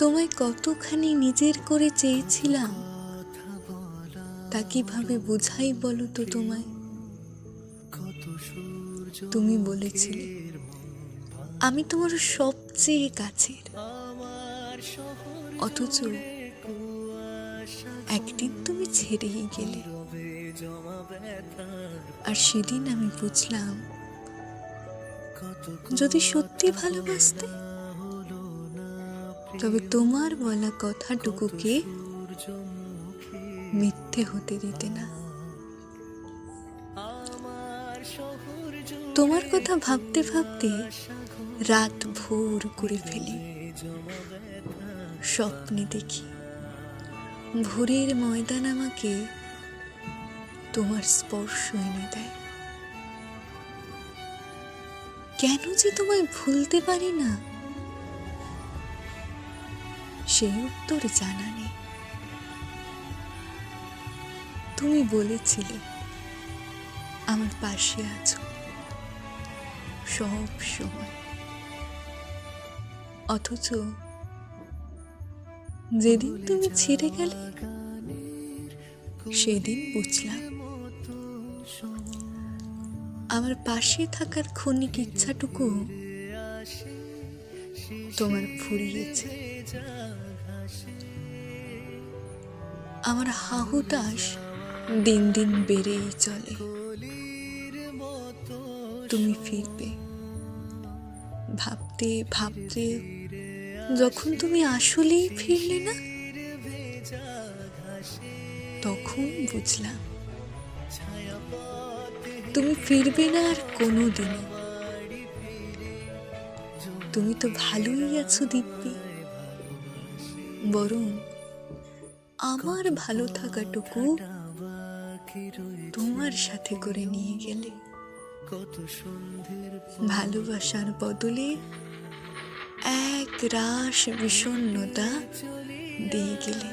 তোমায় কতখানি নিজের করে চেয়েছিলাম, তা কিভাবে বোঝাই বলো তো তোমায়। তুমি বলেছিলে আমি তোমার সবচেয়ে কাছের, অথচ একদিন তুমি ছেড়েই গেলে। আর সেদিন আমি বুঝলাম, যদি সত্যি ভালোবাসতে তবে তোমার বলা কথাটুকুকে মিথ্যে হতে দিতে না। তোমার কথা ভাবতে ভাবতে রাত ভোর করে ফেলি। স্বপ্নে দেখি ভোরের ময়দান আমাকে তোমার স্পর্শ এনে দেয়। কেন যে তোমায় ভুলতে পারি না, সেই উত্তর জানা নেই। তুমি বলেছিলে আমার পাশে আছো সব সময়, অথচ যেদিন তুমি ছেড়ে গেলে সেদিন বুঝলাম আমার পাশে থাকার ক্ষণিক ইচ্ছাটুকু তোমার ফুরিয়েছে। আমার হাহুতাশ দিন দিন বেড়েই চলে। তুমি ফিরবে ভাবতে ভাবতে যখন তুমি আসলেই ফিরলে না, তখন বুঝলাম তুমি ফিরবে না আর কোনোদিনও। তুমি তো ভালোই আছো দিব্যি, বরং আমার ভালো থাকাটুকু তোমার সাথে করে নিয়ে গেলে। ভালোবাসার বদলে এক রাশ বিষণ্ণতা দিয়ে গেলে।